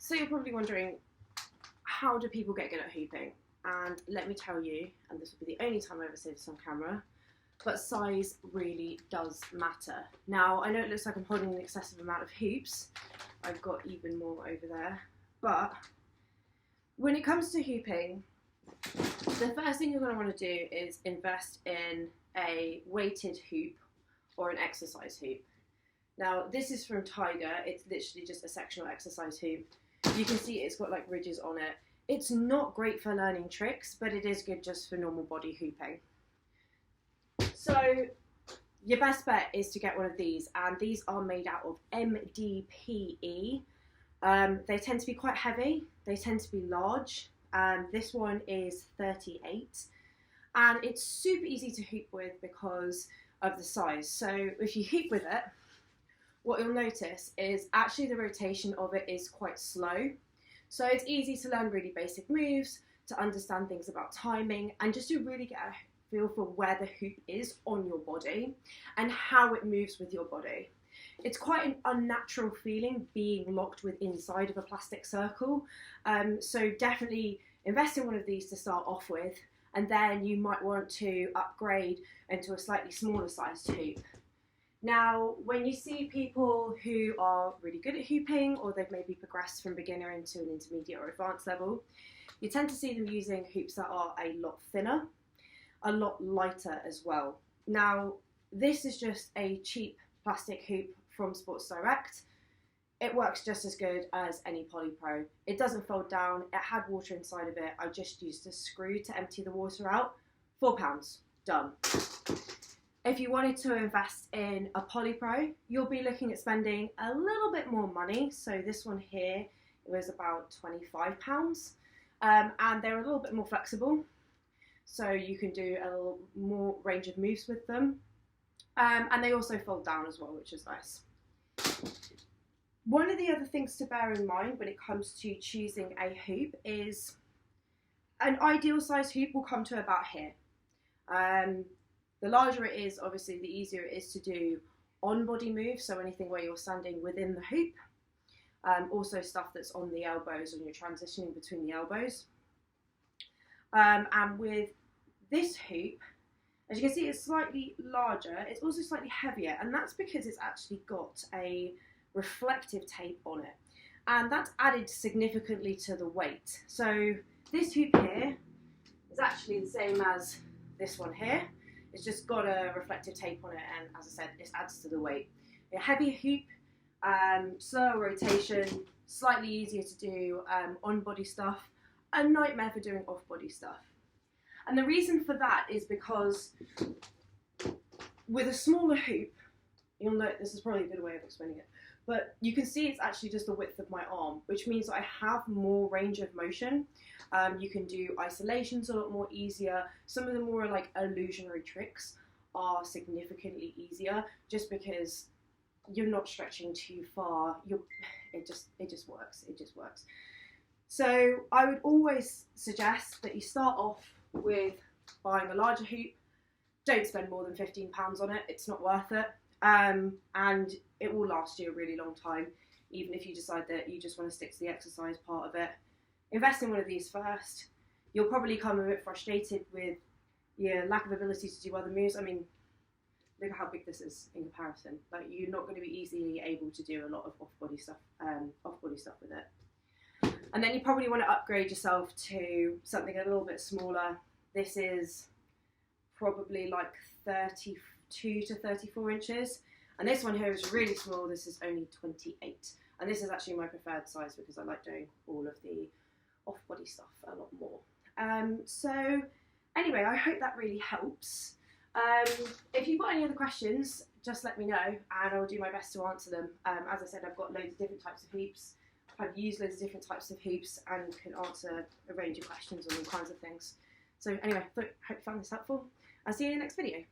So you're probably wondering, how do people get good at hooping? And let me tell you, and this will be the only time I ever say this on camera, but size really does matter. Now, I know it looks like I'm holding an excessive amount of hoops. I've got even more over there. But when it comes to hooping, the first thing you're going to want to do is invest in a weighted hoop or an exercise hoop. Now, this is from Tiger. It's literally just a sectional exercise hoop. You can see it's got like ridges on it. It's not great for learning tricks, but it is good just for normal body hooping. So your best bet is to get one of these, and these are made out of MDPE. They tend to be quite heavy, they tend to be large. This one is 38, and it's super easy to hoop with because of the size. So if you hoop with it, what you'll notice is actually the rotation of it is quite slow. So it's easy to learn really basic moves, to understand things about timing, and just to really get a feel for where the hoop is on your body and how it moves with your body. It's quite an unnatural feeling being locked with inside of a plastic circle. So definitely invest in one of these to start off with, and then you might want to upgrade into a slightly smaller sized hoop. Now, when you see people who are really good at hooping, or they've maybe progressed from beginner into an intermediate or advanced level, you tend to see them using hoops that are a lot thinner, a lot lighter as well. Now, this is just a cheap plastic hoop from Sports Direct. It works just as good as any Polypro. It doesn't fold down, it had water inside of it. I just used a screw to empty the water out. £4, done. If you wanted to invest in a Polypro, you'll be looking at spending a little bit more money. So this one here was about £25, and they're a little bit more flexible. So you can do a little more range of moves with them. And they also fold down as well, which is nice. One of the other things to bear in mind when it comes to choosing a hoop is an ideal size hoop will come to about here. The larger it is, obviously, the easier it is to do on-body moves, so anything where you're standing within the hoop. Also stuff that's on the elbows when you're transitioning between the elbows. And with this hoop, as you can see, it's slightly larger. It's also slightly heavier, and that's because it's actually got a reflective tape on it. And that's added significantly to the weight. So this hoop here is actually the same as this one here. It's just got a reflective tape on it, and as I said, it adds to the weight. A heavy hoop, slower rotation, slightly easier to do on-body stuff, a nightmare for doing off-body stuff. And the reason for that is because with a smaller hoop, you'll note this is probably a good way of explaining it, but you can see it's actually just the width of my arm, which means I have more range of motion. You can do isolations a lot more easier. Some of the more like illusionary tricks are significantly easier just because you're not stretching too far. It just works. So I would always suggest that you start off with buying a larger hoop. Don't spend more than £15 on it. It's not worth it. And it will last you a really long time, even if you decide that you just want to stick to the exercise part of it. Invest in one of these first. You'll probably come a bit frustrated with your lack of ability to do other moves. I mean, look at how big this is in comparison. Like, you're not going to be easily able to do a lot of off-body stuff with it. And then you probably want to upgrade yourself to something a little bit smaller. This is probably like 32 to 34 inches. And this one here is really small. This is only 28. And this is actually my preferred size because I like doing all of the off-body stuff a lot more. So anyway, I hope that really helps. If you've got any other questions, just let me know and I'll do my best to answer them. As I said, I've got loads of different types of hoops. I've used loads of different types of hoops and can answer a range of questions on all kinds of things. So anyway, hope you found this helpful. I'll see you in the next video.